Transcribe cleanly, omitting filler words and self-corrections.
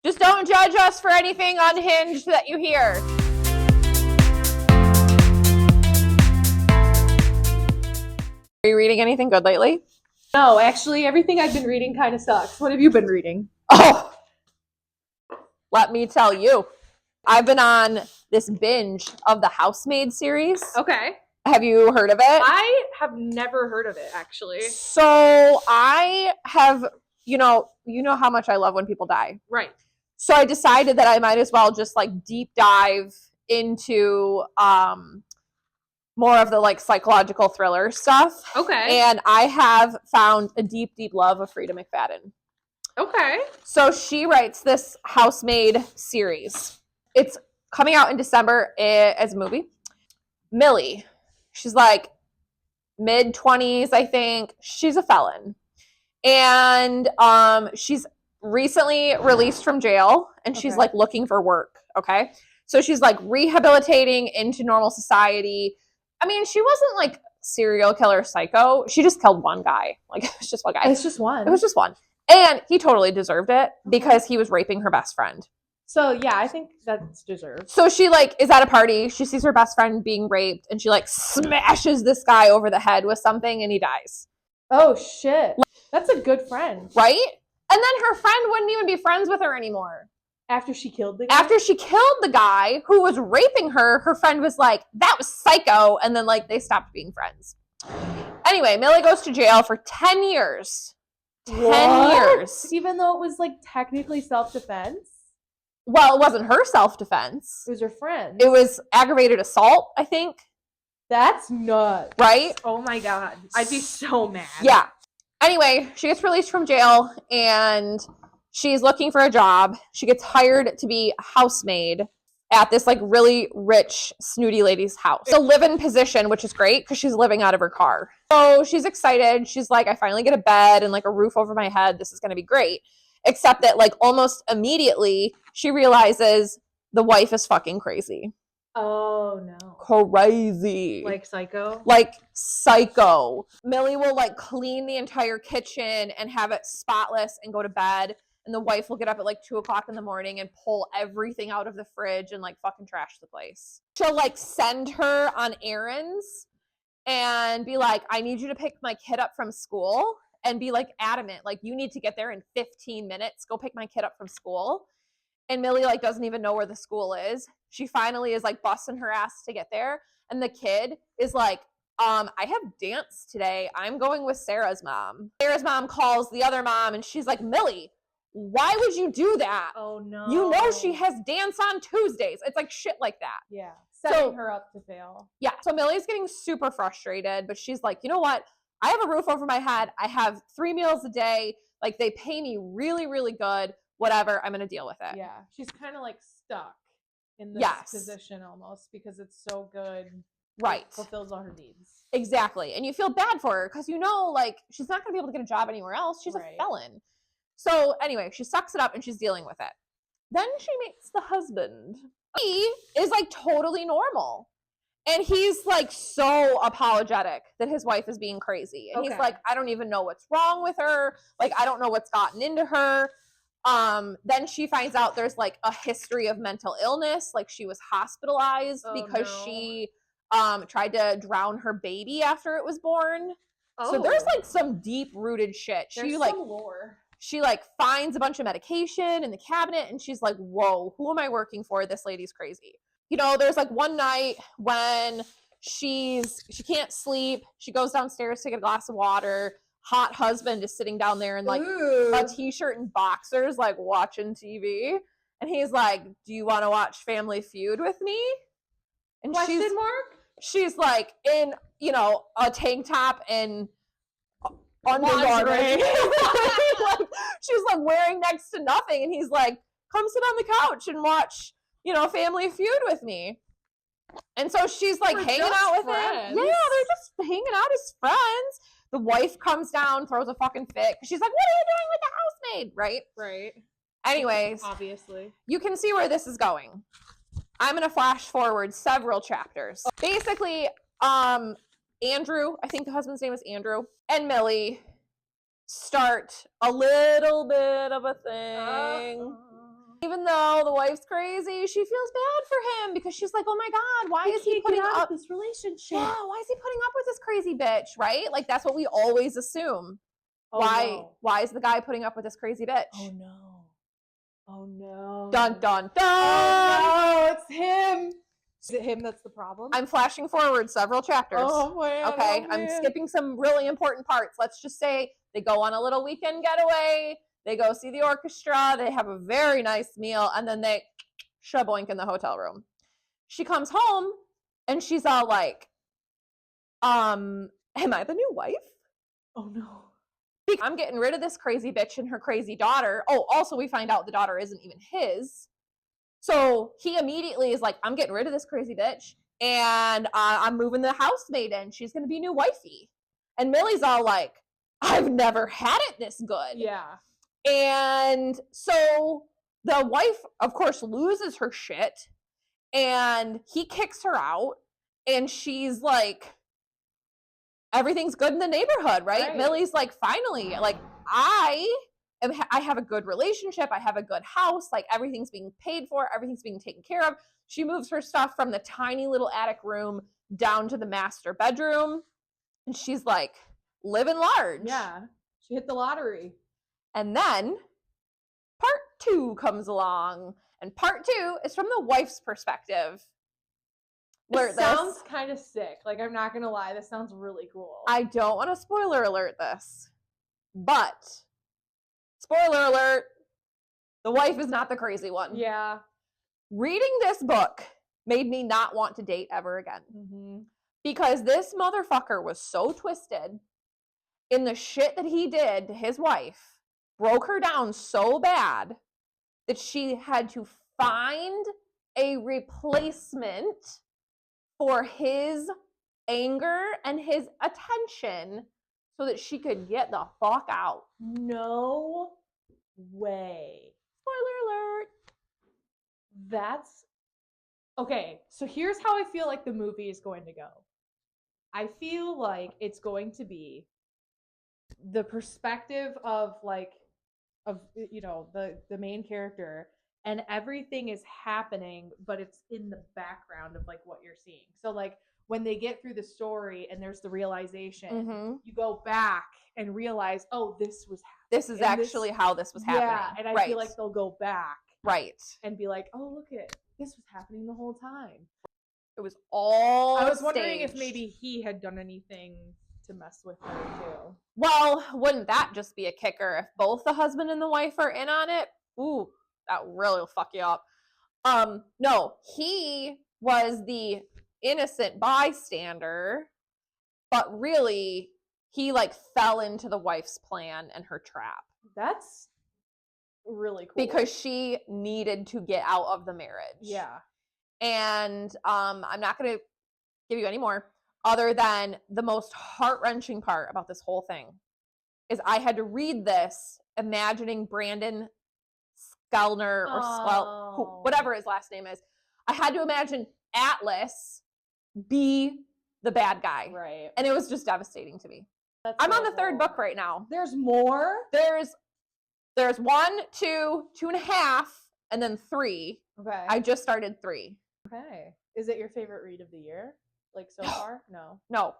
Just don't judge us for anything unhinged that you hear. Are you reading anything good lately? No, actually, everything I've been reading kind of sucks. What have you been reading? Oh, let me tell you. I've been on this binge of the Housemaid series. Okay. Have you heard of it? I have never heard of it, actually. So I have, you know how much I love when people die. Right. So I decided that I might as well just like deep dive into more of the like psychological thriller stuff. Okay. And I have found a deep, deep love of Freida McFadden. Okay. So she writes this Housemaid series. It's coming out in December as a movie. Millie, she's like mid-20s, I think. She's a felon. And she's recently released from jail, and she's like looking for work, okay? So she's like rehabilitating into normal society. I mean, she wasn't like serial killer psycho. She just killed one guy. Like, it was just one guy. It's just one. It was just one. And he totally deserved it because he was raping her best friend. So, yeah, I think that's deserved. So she like is at a party. She sees her best friend being raped, and she like smashes this guy over the head with something, and he dies. Oh, shit. That's a good friend. Right? And then her friend wouldn't even be friends with her anymore. After she killed the guy? After she killed the guy who was raping her, her friend was like, that was psycho. And then like they stopped being friends. Anyway, Millie goes to jail for 10 years. 10 years. Even though it was like technically self-defense? Well, it wasn't her self-defense. It was her friend. It was aggravated assault, I think. That's nuts. Right? Oh my God. I'd be so mad. Yeah. Anyway, she gets released from jail and she's looking for a job. She gets hired to be a housemaid at this like really rich, snooty lady's house. It's a live-in position, which is great because she's living out of her car. So she's excited. She's like, I finally get a bed and like a roof over my head. This is going to be great. Except that like almost immediately she realizes the wife is fucking crazy. Oh no. Crazy. Like psycho? Like psycho. Millie will like clean the entire kitchen and have it spotless and go to bed. And the wife will get up at like 2:00 in the morning and pull everything out of the fridge and like fucking trash the place. She'll like send her on errands and be like, I need you to pick my kid up from school, and be like adamant. Like, you need to get there in 15 minutes. Go pick my kid up from school. And Millie like doesn't even know where the school is. She finally is like busting her ass to get there. And the kid is like, I have dance today. I'm going with Sarah's mom. Sarah's mom calls the other mom and she's like, Millie, why would you do that? Oh no. You know she has dance on Tuesdays. It's like shit like that. Yeah. Setting her up to fail. Yeah. So Millie's getting super frustrated, but she's like, you know what? I have a roof over my head. I have 3 meals a day. Like, they pay me really, really good. Whatever, I'm going to deal with it. Yeah. She's kind of like stuck in this position almost because it's so good. Right. It fulfills all her needs. Exactly. And you feel bad for her because you know, like, she's not going to be able to get a job anywhere else. She's a felon. So anyway, she sucks it up and she's dealing with it. Then she meets the husband. He is like totally normal. And he's like so apologetic that his wife is being crazy. And he's like, I don't even know what's wrong with her. Like, I don't know what's gotten into her. Then she finds out there's like a history of mental illness. Like, she was hospitalized because she tried to drown her baby after it was born. So there's like some deep rooted shit. There's some lore. She like finds a bunch of medication in the cabinet and she's like, whoa, who am I working for? This lady's crazy. You know, there's like one night when she can't sleep. She goes downstairs to get a glass of water. Hot husband is sitting down there in like a t-shirt and boxers, like watching TV. And he's like, do you want to watch Family Feud with me? And she's like in, you know, a tank top and undergarment. Like, she's like wearing next to nothing. And he's like, come sit on the couch and watch, you know, Family Feud with me. And so she's like hanging out with him. Yeah, they're just hanging out as friends. The wife comes down, throws a fucking fit. She's like, what are you doing with the housemaid? Right? Right. Anyways. Obviously. You can see where this is going. I'm going to flash forward several chapters. Basically, Andrew, I think the husband's name is Andrew, and Millie start a little bit of a thing. Even though the wife's crazy, she feels bad for him because she's like, oh my God, why is he putting up this relationship? Yeah, why is he putting up with this crazy bitch, right? Like, that's what we always assume. Oh, Why is the guy putting up with this crazy bitch? Oh no. Oh no. Dun, dun, dun! Oh no, it's him. Is it him that's the problem? I'm flashing forward several chapters. Oh man. Okay, I'm skipping some really important parts. Let's just say they go on a little weekend getaway. They go see the orchestra. They have a very nice meal, and then they shaboink in the hotel room. She comes home, and she's all like, am I the new wife? Oh no. I'm getting rid of this crazy bitch and her crazy daughter. Oh, also we find out the daughter isn't even his. So he immediately is like, I'm getting rid of this crazy bitch and I'm moving the housemaid in. She's going to be new wifey. And Millie's all like, I've never had it this good. Yeah. And so the wife, of course, loses her shit and he kicks her out and she's like, everything's good in the neighborhood, right? Millie's like, finally, like I have a good relationship. I have a good house. Like everything's being paid for. Everything's being taken care of. She moves her stuff from the tiny little attic room down to the master bedroom. And she's like living large. Yeah. She hit the lottery. And then part 2 comes along. And part 2 is from the wife's perspective. It sounds kind of sick. Like, I'm not going to lie. This sounds really cool. I don't want to spoiler alert this. But, spoiler alert, the wife is not the crazy one. Yeah. Reading this book made me not want to date ever again. Mm-hmm. Because this motherfucker was so twisted in the shit that he did to his wife, broke her down so bad that she had to find a replacement for his anger and his attention so that she could get the fuck out. No way. Spoiler alert. That's okay. So here's how I feel like the movie is going to go. I feel like it's going to be the perspective of the main character, and everything is happening, but it's in the background of like what you're seeing. So like when they get through the story and there's the realization, you go back and realize, oh, this was happening. This is actually how this was happening. Yeah, and I feel like they'll go back. Right. And be like, oh, look it. This was happening the whole time. It was all I was wondering staged. if maybe he had done anything to mess with her too. Well, wouldn't that just be a kicker if both the husband and the wife are in on it? Ooh, that really will fuck you up. No, he was the innocent bystander, but really he like fell into the wife's plan and her trap. That's really cool. Because she needed to get out of the marriage. Yeah. And I'm not going to give you any more other than the most heart-wrenching part about this whole thing is I had to read this imagining Brandon Skellner or whatever his last name is. I had to imagine Atlas be the bad guy. Right. And it was just devastating to me. I'm on the 3rd book right now. There's more? There's 1, 2, 2.5, and then 3. Okay. I just started 3. Okay. Is it your favorite read of the year? Like so far? No. No.